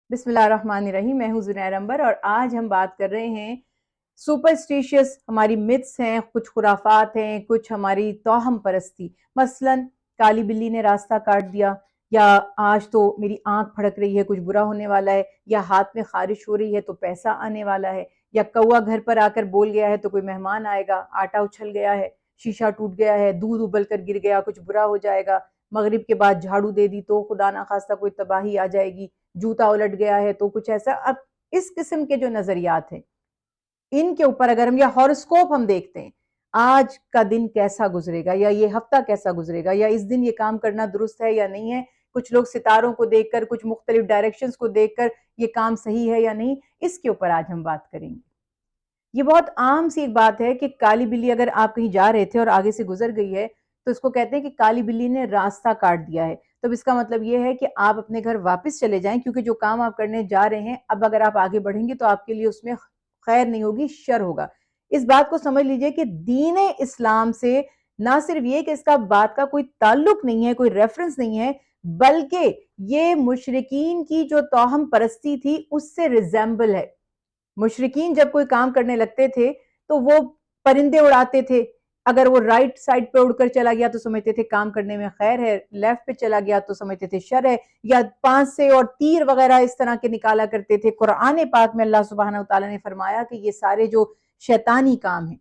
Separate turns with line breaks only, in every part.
بسم اللہ الرحمن الرحیم، میں ہوں زنیر انبر اور آج ہم بات کر رہے ہیں سپرسٹیشیس ہماری متس ہیں، کچھ خرافات ہیں، کچھ ہماری توہم پرستی۔ مثلا کالی بلی نے راستہ کاٹ دیا، یا آج تو میری آنکھ پھڑک رہی ہے کچھ برا ہونے والا ہے، یا ہاتھ میں خارش ہو رہی ہے تو پیسہ آنے والا ہے، یا کوا گھر پر آ کر بول گیا ہے تو کوئی مہمان آئے گا، آٹا اچھل گیا ہے، شیشہ ٹوٹ گیا ہے، دودھ ابل کر گر گیا، کچھ برا ہو جائے گا، مغرب کے بعد جھاڑو دے دی تو خدا نخواستہ کوئی تباہی آ جائے گی، جوتا الٹ گیا ہے تو کچھ ایسا۔ اب اس قسم کے جو نظریات ہیں ان کے اوپر اگر ہم یا ہاروسکوپ ہم دیکھتے ہیں، آج کا دن کیسا گزرے گا، یا یہ ہفتہ کیسا گزرے گا، یا اس دن یہ کام کرنا درست ہے یا نہیں ہے، کچھ لوگ ستاروں کو دیکھ کر، کچھ مختلف ڈائریکشنز کو دیکھ کر یہ کام صحیح ہے یا نہیں، اس کے اوپر آج ہم بات کریں گے۔ یہ بہت عام سی ایک بات ہے کہ کالی بلی اگر آپ کہیں جا رہے تھے اور آگے سے گزر گئی ہے تو اس کو کہتے ہیں کہ کالی بلی نے راستہ کاٹ دیا ہے۔ تو اس کا مطلب یہ ہے کہ آپ اپنے گھر واپس چلے جائیں، کیونکہ جو کام آپ کرنے جا رہے ہیں اب اگر آپ آگے بڑھیں گے تو آپ کے لیے اس میں خیر نہیں ہوگی، شر ہوگا۔ اس بات کو سمجھ لیجئے کہ دین اسلام سے نہ صرف یہ کہ اس کا بات کا کوئی تعلق نہیں ہے، کوئی ریفرنس نہیں ہے، بلکہ یہ مشرکین کی جو توہم پرستی تھی اس سے ریزیمبل ہے۔ مشرکین جب کوئی کام کرنے لگتے تھے تو وہ پرندے اڑاتے تھے، اگر وہ رائٹ سائڈ پہ اڑ کر چلا گیا تو سمجھتے تھے کام کرنے میں خیر ہے، لیفٹ پہ چلا گیا تو سمجھتے تھے شر ہے، یا 5 سے اور تیر وغیرہ اس طرح کے نکالا کرتے تھے۔ قرآن پاک میں اللہ سبحانہ وتعالی نے فرمایا کہ یہ سارے جو شیطانی کام ہیں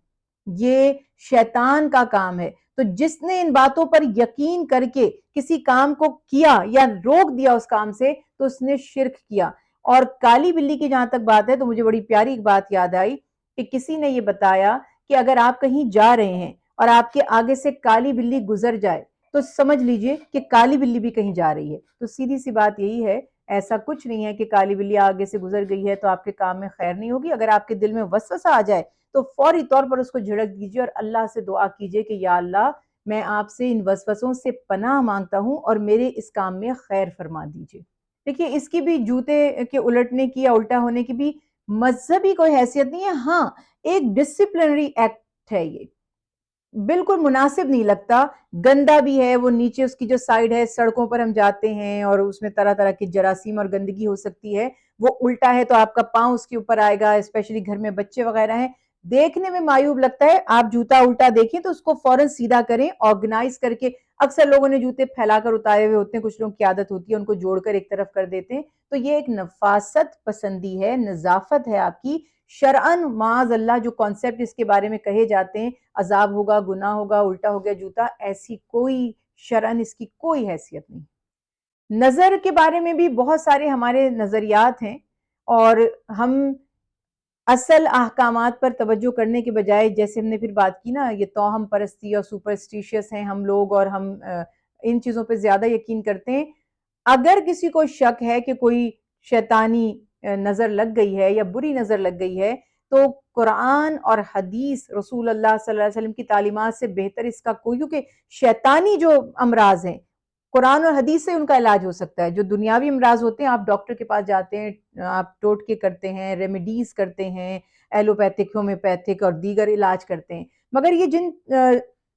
یہ شیطان کا کام ہے۔ تو جس نے ان باتوں پر یقین کر کے کسی کام کو کیا یا روک دیا اس کام سے تو اس نے شرک کیا۔ اور کالی بلی کی جہاں تک بات ہے تو مجھے بڑی پیاری ایک بات یاد آئی کہ کسی نے یہ بتایا کہ اگر آپ کہیں جا رہے ہیں اور آپ کے آگے سے کالی بلی گزر جائے تو سمجھ لیجئے کہ کالی بلی بھی کہیں جا رہی ہے۔ تو سیدھی سی بات یہی ہے، ایسا کچھ نہیں ہے کہ کالی بلی آگے سے گزر گئی ہے تو آپ کے کام میں خیر نہیں ہوگی۔ اگر آپ کے دل میں وسوسہ آ جائے تو فوری طور پر اس کو جھڑک دیجئے اور اللہ سے دعا کیجئے کہ یا اللہ میں آپ سے ان وسوسوں سے پناہ مانگتا ہوں اور میرے اس کام میں خیر فرما دیجئے۔ دیکھیے اس کی بھی جوتے کے الٹنے کی یا الٹا ہونے کی بھی مذہبی کوئی حیثیت نہیں ہے، ہاں ایک ڈسپلنری ایکٹ ہے، یہ بالکل مناسب نہیں لگتا، گندا بھی ہے، وہ نیچے اس کی جو سائیڈ ہے، سڑکوں پر ہم جاتے ہیں اور اس میں طرح طرح کی جراثیم اور گندگی ہو سکتی ہے، وہ الٹا ہے تو آپ کا پاؤں اس کے اوپر آئے گا، اسپیشلی گھر میں بچے وغیرہ ہیں، دیکھنے میں معیوب لگتا ہے۔ آپ جوتا الٹا دیکھیں تو اس کو فوراً سیدھا کریں، آرگنائز کر کے۔ اکثر لوگوں نے جوتے پھیلا کر اتارے ہوئے ہوتے ہیں، کچھ لوگوں کی عادت ہوتی ہے ان کو جوڑ کر ایک طرف کر دیتے ہیں، تو یہ ایک نفاست پسندی ہے، نظافت ہے آپ کی۔ شرعاً معاذ اللہ جو کانسیپٹ اس کے بارے میں کہے جاتے ہیں، عذاب ہوگا، گناہ ہوگا، الٹا ہو گیا جوتا، ایسی کوئی شرعاً اس کی کوئی حیثیت نہیں۔ نظر کے بارے میں بھی بہت سارے ہمارے نظریات ہیں، اور ہم اصل احکامات پر توجہ کرنے کے بجائے، جیسے ہم نے پھر بات کی نا، یہ توہم پرستی اور سپرسٹیشیس ہیں ہم لوگ، اور ہم ان چیزوں پہ زیادہ یقین کرتے ہیں۔ اگر کسی کو شک ہے کہ کوئی شیطانی نظر لگ گئی ہے یا بری نظر لگ گئی ہے تو قرآن اور حدیث رسول اللہ صلی اللہ علیہ وسلم کی تعلیمات سے بہتر اس کا کوئی، کیونکہ شیطانی جو امراض ہیں قرآن اور حدیث سے ان کا علاج ہو سکتا ہے۔ جو دنیاوی امراض ہوتے ہیں آپ ڈاکٹر کے پاس جاتے ہیں، آپ ٹوٹکے کرتے ہیں، ریمیڈیز کرتے ہیں، ایلوپیتھک، ہومیوپیتھک اور دیگر علاج کرتے ہیں، مگر یہ جن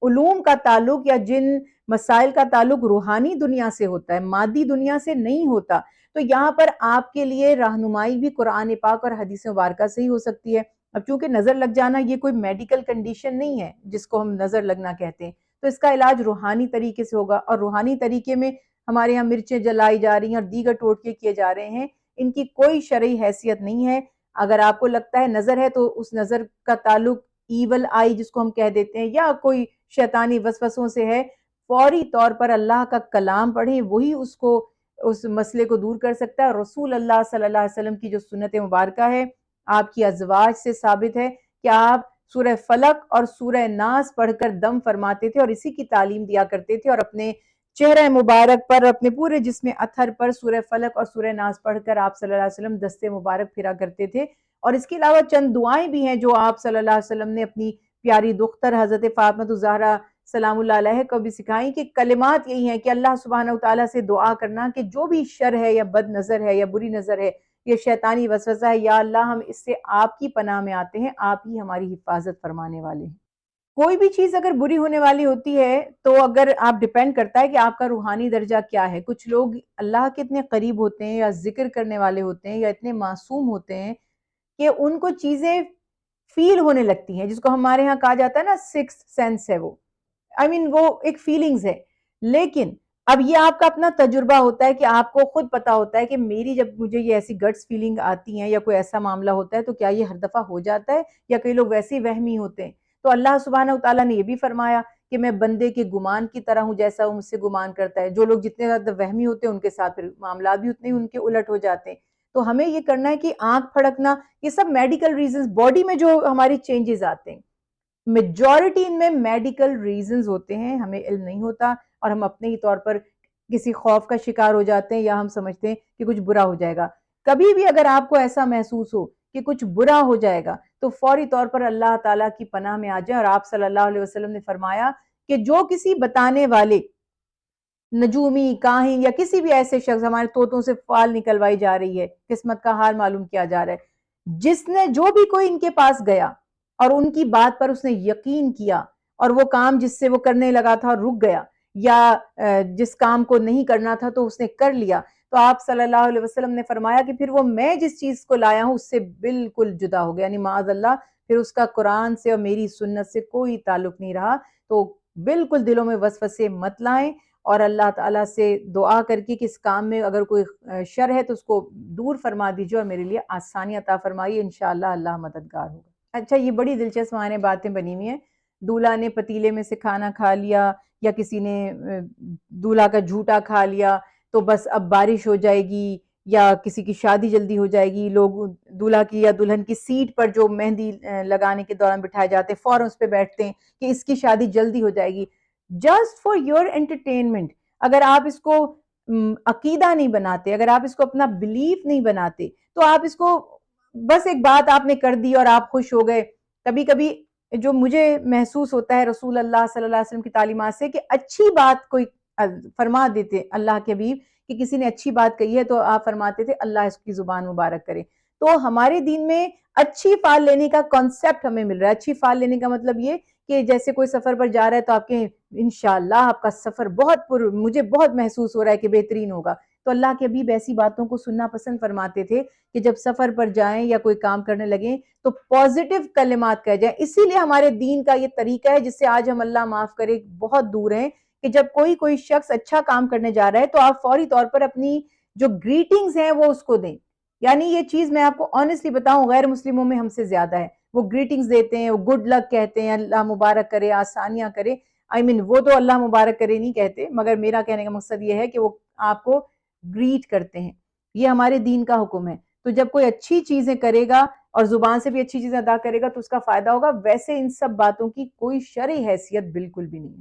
علوم کا تعلق یا جن مسائل کا تعلق روحانی دنیا سے ہوتا ہے، مادی دنیا سے نہیں ہوتا، تو یہاں پر آپ کے لیے رہنمائی بھی قرآن پاک اور حدیث مبارکہ سے ہی ہو سکتی ہے۔ اب چونکہ نظر لگ جانا یہ کوئی میڈیکل کنڈیشن نہیں ہے جس کو ہم نظر لگنا کہتے ہیں، تو اس کا علاج روحانی طریقے سے ہوگا، اور روحانی طریقے میں ہمارے یہاں مرچیں جلائی جا رہی ہیں اور دیگر ٹوٹکے کیے جا رہے ہیں، ان کی کوئی شرعی حیثیت نہیں ہے۔ اگر آپ کو لگتا ہے نظر ہے تو اس نظر کا تعلق ایول آئی جس کو ہم کہہ دیتے ہیں یا کوئی شیطانی وسوسوں سے ہے، فوری طور پر اللہ کا کلام پڑھیں، وہی اس کو اس مسئلے کو دور کر سکتا ہے۔ رسول اللہ صلی اللہ علیہ وسلم کی جو سنت مبارکہ ہے، آپ کی ازواج سے ثابت ہے کہ آپ سورہ فلق اور سورہ ناس پڑھ کر دم فرماتے تھے اور اسی کی تعلیم دیا کرتے تھے، اور اپنے چہرہ مبارک پر، اپنے پورے جسم اطہر پر سورہ فلق اور سورہ ناس پڑھ کر آپ صلی اللہ علیہ وسلم دستے مبارک پھرا کرتے تھے۔ اور اس کے علاوہ چند دعائیں بھی ہیں جو آپ صلی اللہ علیہ وسلم نے اپنی پیاری دختر حضرت فاطمہ الزہرا سلام اللہ علیہ کو بھی سکھائیں، کہ کلمات یہی ہیں کہ اللہ سبحانہ وتعالیٰ سے دعا کرنا کہ جو بھی شر ہے یا بد نظر ہے یا بری نظر ہے، یہ شیطانی وسوسہ ہے، یا اللہ ہم اس سے آپ کی پناہ میں آتے ہیں، آپ ہی ہماری حفاظت فرمانے والے ہیں۔ کوئی بھی چیز اگر بری ہونے والی ہوتی ہے تو اگر آپ ڈیپینڈ کرتا ہے کہ آپ کا روحانی درجہ کیا ہے. کچھ لوگ اللہ کے اتنے قریب ہوتے ہیں یا ذکر کرنے والے ہوتے ہیں یا اتنے معصوم ہوتے ہیں کہ ان کو چیزیں فیل ہونے لگتی ہیں، جس کو ہمارے ہاں کہا جاتا ہے نا سکس سینس ہے وہ. وہ ایک فیلنگز ہے. لیکن اب یہ آپ کا اپنا تجربہ ہوتا ہے کہ آپ کو خود پتا ہوتا ہے کہ میری جب مجھے یہ ایسی گٹس فیلنگ آتی ہیں یا کوئی ایسا معاملہ ہوتا ہے تو کیا یہ ہر دفعہ ہو جاتا ہے یا کئی لوگ ویسے ہی وہمی ہوتے ہیں. تو اللہ سبحانہ وتعالیٰ نے یہ بھی فرمایا کہ میں بندے کے گمان کی طرح ہوں جیسا وہ مجھ سے گمان کرتا ہے. جو لوگ جتنے زیادہ وہمی ہوتے ہیں ان کے ساتھ پھر معاملات بھی اتنے ان کے الٹ ہو جاتے ہیں. تو ہمیں یہ کرنا ہے کہ آنکھ پھڑکنا یہ سب میڈیکل ریزنز، باڈی میں جو ہماری چینجز آتے ہیں میجورٹی ان میں میڈیکل ریزنز ہوتے ہیں، ہمیں علم نہیں ہوتا اور ہم اپنے ہی طور پر کسی خوف کا شکار ہو جاتے ہیں یا ہم سمجھتے ہیں کہ کچھ برا ہو جائے گا. کبھی بھی اگر آپ کو ایسا محسوس ہو کہ کچھ برا ہو جائے گا تو فوری طور پر اللہ تعالیٰ کی پناہ میں آ جائیں. اور آپ صلی اللہ علیہ وسلم نے فرمایا کہ جو کسی بتانے والے نجومی کاہن یا کسی بھی ایسے شخص، ہمارے طوطوں سے فال نکلوائی جا رہی ہے، قسمت کا حال معلوم کیا جا رہا ہے، جس نے جو بھی کوئی ان کے پاس گیا اور ان کی بات پر اس نے یقین کیا اور وہ کام جس سے وہ کرنے لگا تھا رک گیا یا جس کام کو نہیں کرنا تھا تو اس نے کر لیا، تو آپ صلی اللہ علیہ وسلم نے فرمایا کہ پھر وہ میں جس چیز کو لایا ہوں اس سے بالکل جدا ہو گیا. یعنی معاذ اللہ پھر اس کا قرآن سے اور میری سنت سے کوئی تعلق نہیں رہا. تو بالکل دلوں میں وسوسے مت لائیں اور اللہ تعالیٰ سے دعا کر کے کہ اس کام میں اگر کوئی شر ہے تو اس کو دور فرما دیجیے اور میرے لیے آسانی عطا فرمائیے. انشاءاللہ اللہ مددگار ہوگا. اچھا، یہ بڑی دلچسپ ہمارے باتیں بنی ہوئی ہیں. دولہا نے پتیلے میں سے کھانا کھا لیا یا کسی نے دولہا کا جھوٹا کھا لیا تو بس اب بارش ہو جائے گی یا کسی کی شادی جلدی ہو جائے گی. لوگ دولہا کی یا دلہن کی سیٹ پر جو مہندی لگانے کے دوران بٹھائے جاتے ہیں فوراً اس پہ بیٹھتے ہیں کہ اس کی شادی جلدی ہو جائے گی. Just for your entertainment. اگر آپ اس کو عقیدہ نہیں بناتے، اگر آپ اس کو اپنا بلیف نہیں بناتے تو آپ اس کو بس ایک بات آپ نے کر دی اور آپ خوش ہو گئے. کبھی کبھی جو مجھے محسوس ہوتا ہے رسول اللہ صلی اللہ علیہ وسلم کی تعلیمات سے کہ اچھی بات کوئی فرما دیتے اللہ کے حبیب کہ کسی نے اچھی بات کہی ہے تو آپ فرماتے تھے اللہ اس کی زبان مبارک کرے. تو ہمارے دین میں اچھی فال لینے کا کانسیپٹ ہمیں مل رہا ہے. اچھی فال لینے کا مطلب یہ کہ جیسے کوئی سفر پر جا رہا ہے تو آپ کے انشاءاللہ آپ کا سفر مجھے بہت محسوس ہو رہا ہے کہ بہترین ہوگا. تو اللہ کے حبیب ایسی باتوں کو سننا پسند فرماتے تھے کہ جب سفر پر جائیں یا کوئی کام کرنے لگیں تو پازیٹیو کلمات کہہ جائیں. اسی لیے ہمارے دین کا یہ طریقہ ہے جس سے آج ہم اللہ معاف کرے بہت دور ہیں کہ جب کوئی شخص اچھا کام کرنے جا رہا ہے تو آپ فوری طور پر اپنی جو گریٹنگز ہیں وہ اس کو دیں. یعنی یہ چیز میں آپ کو آنیسٹلی بتاؤں غیر مسلموں میں ہم سے زیادہ ہے. وہ گریٹنگز دیتے ہیں، وہ گڈ لک کہتے ہیں، اللہ مبارک کرے، آسانیاں کرے. وہ تو اللہ مبارک کرے نہیں کہتے، مگر میرا کہنے کا مقصد یہ ہے کہ وہ آپ کو گریٹ کرتے ہیں. یہ ہمارے دین کا حکم ہے. تو جب کوئی اچھی چیزیں کرے گا اور زبان سے بھی اچھی چیزیں ادا کرے گا تو اس کا فائدہ ہوگا. ویسے ان سب باتوں کی کوئی شرعی حیثیت بالکل بھی نہیں ہے.